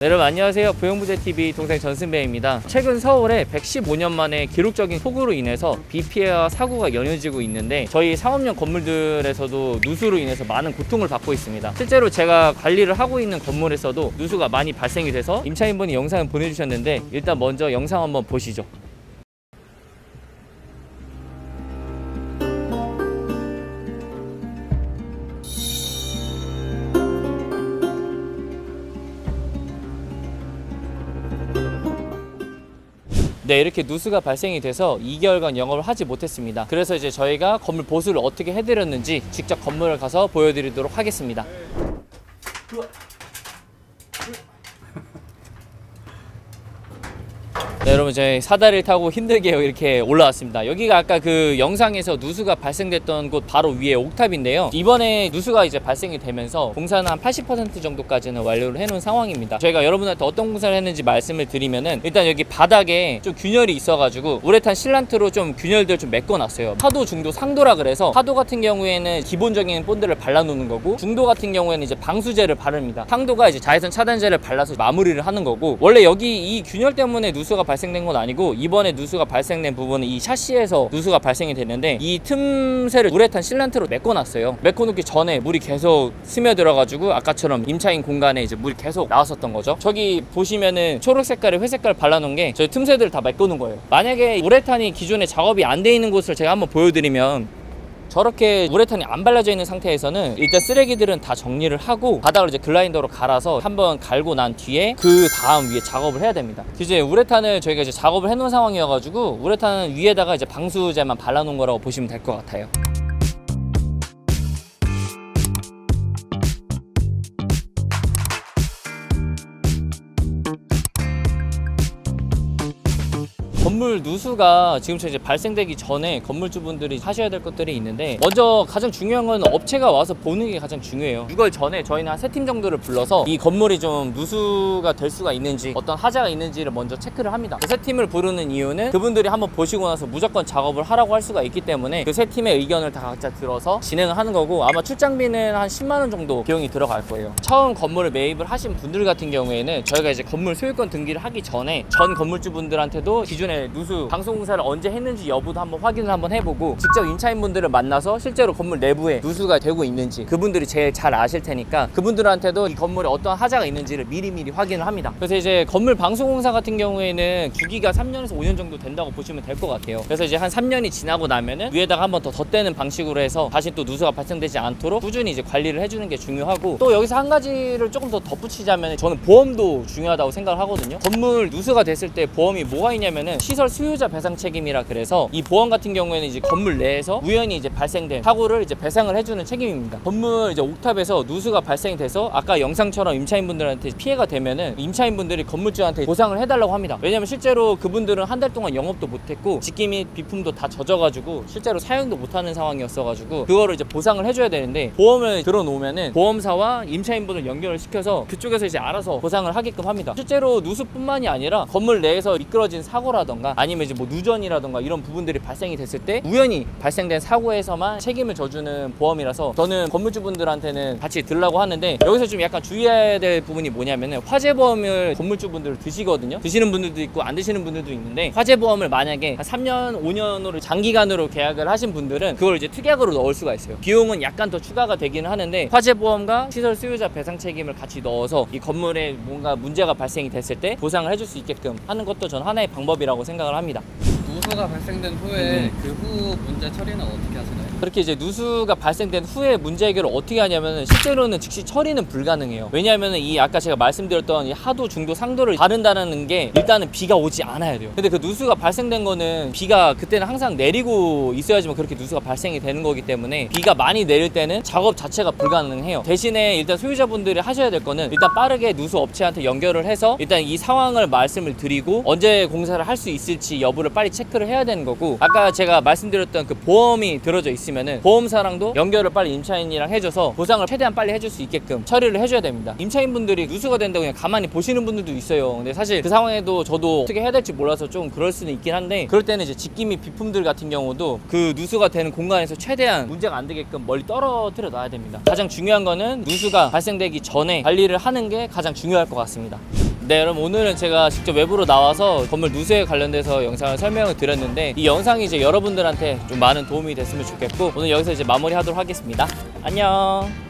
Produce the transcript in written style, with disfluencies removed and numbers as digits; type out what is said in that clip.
네, 여러분 안녕하세요. 부영부재TV 동생 전승배입니다. 최근 서울에 115년 만에 기록적인 폭우로 인해서 비 피해와 사고가 연이어지고 있는데 저희 상업용 건물들에서도 누수로 인해서 많은 고통을 받고 있습니다. 실제로 제가 관리를 하고 있는 건물에서도 누수가 많이 발생이 돼서 임차인분이 영상을 보내주셨는데 일단 먼저 영상 한번 보시죠. 네, 이렇게 누수가 발생이 돼서 2개월간 영업을 하지 못했습니다. 그래서 이제 저희가 건물 보수를 어떻게 해드렸는지 직접 건물을 가서 보여드리도록 하겠습니다. 네, 여러분 저희 사다리를 타고 힘들게 이렇게 올라왔습니다. 여기가 아까 그 영상에서 누수가 발생됐던 곳 바로 위에 옥탑인데요. 이번에 누수가 이제 발생이 되면서 공사는 한 80% 정도까지는 완료를 해놓은 상황입니다. 저희가 여러분한테 어떤 공사를 했는지 말씀을 드리면은 일단 여기 바닥에 좀 균열이 있어가지고 우레탄 실란트로 좀 균열들 좀 메꿔놨어요. 하도, 중도, 상도라 그래서 하도 같은 경우에는 기본적인 본드를 발라놓는 거고, 중도 같은 경우에는 이제 방수제를 바릅니다. 상도가 이제 자외선 차단제를 발라서 마무리를 하는 거고, 원래 여기 이 균열 때문에 누수가 발생된 건 아니고 이번에 누수가 발생된 부분은 이 샤시에서 누수가 발생이 됐는데 이 틈새를 우레탄 실란트로 메꿔놨어요. 메꿔놓기 전에 물이 계속 스며들어가지고 아까처럼 임차인 공간에 이제 물이 계속 나왔었던 거죠. 저기 보시면은 초록 색깔에 회색깔 발라놓은 게 저희 틈새들을 다 메꿔놓은 거예요. 만약에 우레탄이 기존에 작업이 안 돼 있는 곳을 제가 한번 보여드리면, 저렇게 우레탄이 안 발라져 있는 상태에서는 일단 쓰레기들은 다 정리를 하고 바닥을 이제 글라인더로 갈아서 한번 갈고 난 뒤에 그 다음 위에 작업을 해야 됩니다. 이제 우레탄을 저희가 이제 작업을 해놓은 상황이어가지고 우레탄 위에다가 이제 방수제만 발라놓은 거라고 보시면 될 것 같아요. 건물 누수가 지금 이제 발생되기 전에 건물주분들이 하셔야 될 것들이 있는데, 먼저 가장 중요한 건 업체가 와서 보는 게 가장 중요해요. 6월 전에 저희는 한 3팀 정도를 불러서 이 건물이 좀 누수가 될 수가 있는지, 어떤 하자가 있는지를 먼저 체크를 합니다. 그 3팀을 부르는 이유는 그분들이 한번 보시고 나서 무조건 작업을 하라고 할 수가 있기 때문에 그 3팀의 의견을 다 각자 들어서 진행을 하는 거고, 아마 출장비는 한 10만 원 정도 비용이 들어갈 거예요. 처음 건물을 매입을 하신 분들 같은 경우에는 저희가 이제 건물 소유권 등기를 하기 전에 전 건물주분들한테도 기존에 누수 방수공사를 언제 했는지 여부도 한번 확인을 한번 해보고, 직접 임차인분들을 만나서 실제로 건물 내부에 누수가 되고 있는지 그분들이 제일 잘 아실 테니까 그분들한테도 이 건물에 어떤 하자가 있는지를 미리미리 확인을 합니다. 그래서 이제 건물 방수공사 같은 경우에는 주기가 3년에서 5년 정도 된다고 보시면 될 것 같아요. 그래서 이제 한 3년이 지나고 나면은 위에다가 한번 더 덧대는 방식으로 해서 다시 또 누수가 발생되지 않도록 꾸준히 이제 관리를 해주는 게 중요하고, 또 여기서 한 가지를 조금 더 덧붙이자면 저는 보험도 중요하다고 생각을 하거든요. 건물 누수가 됐을 때 보험이 뭐가 있냐면은 시설 수요자 배상 책임이라 그래서 이 보험 같은 경우에는 이제 건물 내에서 우연히 이제 발생된 사고를 이제 배상을 해주는 책임입니다. 건물 이제 옥탑에서 누수가 발생이 돼서 아까 영상처럼 임차인분들한테 피해가 되면은 임차인분들이 건물주한테 보상을 해달라고 합니다. 왜냐면 실제로 그분들은 한 달 동안 영업도 못했고 집기 및 비품도 다 젖어가지고 실제로 사용도 못하는 상황이었어가지고 그거를 이제 보상을 해줘야 되는데, 보험을 들어놓으면은 보험사와 임차인분을 연결을 시켜서 그쪽에서 이제 알아서 보상을 하게끔 합니다. 실제로 누수뿐만이 아니라 건물 내에서 미끄러진 사고라던가 아니면 이제 뭐 누전이라던가 이런 부분들이 발생이 됐을 때 우연히 발생된 사고에서만 책임을 져주는 보험이라서 저는 건물주분들한테는 같이 들라고 하는데, 여기서 좀 약간 주의해야 될 부분이 뭐냐면은 화재보험을 건물주분들 드시거든요. 드시는 분들도 있고 안 드시는 분들도 있는데, 화재보험을 만약에 한 3년 5년으로 장기간으로 계약을 하신 분들은 그걸 이제 특약으로 넣을 수가 있어요. 비용은 약간 더 추가가 되기는 하는데 화재보험과 시설 수요자 배상 책임을 같이 넣어서 이 건물에 뭔가 문제가 발생이 됐을 때 보상을 해줄 수 있게끔 하는 것도 전 하나의 방법이라고 생각을 합니다. 누수가 발생된 후에 그 후 문제 처리는 어떻게 하시나요? 그렇게 이제 누수가 발생된 후에 문제 해결을 어떻게 하냐면은 실제로는 즉시 처리는 불가능해요. 왜냐하면은 이 아까 제가 말씀드렸던 이 하도, 중도, 상도를 바른다는 게 일단은 비가 오지 않아야 돼요. 근데 그 누수가 발생된 거는 비가 그때는 항상 내리고 있어야지만 그렇게 누수가 발생이 되는 거기 때문에 비가 많이 내릴 때는 작업 자체가 불가능해요. 대신에 일단 소유자분들이 하셔야 될 거는 일단 빠르게 누수 업체한테 연결을 해서 일단 이 상황을 말씀을 드리고 언제 공사를 할 수 있을지 여부를 빨리 체크를 해야 되는 거고, 아까 제가 말씀드렸던 그 보험이 들어져 있으면은 보험사랑도 연결을 빨리 임차인이랑 해줘서 보상을 최대한 빨리 해줄 수 있게끔 처리를 해줘야 됩니다. 임차인분들이 누수가 된다고 그냥 가만히 보시는 분들도 있어요. 근데 사실 그 상황에도 저도 어떻게 해야 될지 몰라서 좀 그럴 수는 있긴 한데, 그럴 때는 이제 집기 및 비품들 같은 경우도 그 누수가 되는 공간에서 최대한 문제가 안 되게끔 멀리 떨어뜨려 놔야 됩니다. 가장 중요한 거는 누수가 발생되기 전에 관리를 하는 게 가장 중요할 것 같습니다. 네, 그럼 오늘은 제가 직접 외부로 나와서 건물 누수에 관련돼서 영상을 설명을 드렸는데 이 영상이 이제 여러분들한테 좀 많은 도움이 됐으면 좋겠고 오늘 여기서 이제 마무리하도록 하겠습니다. 안녕.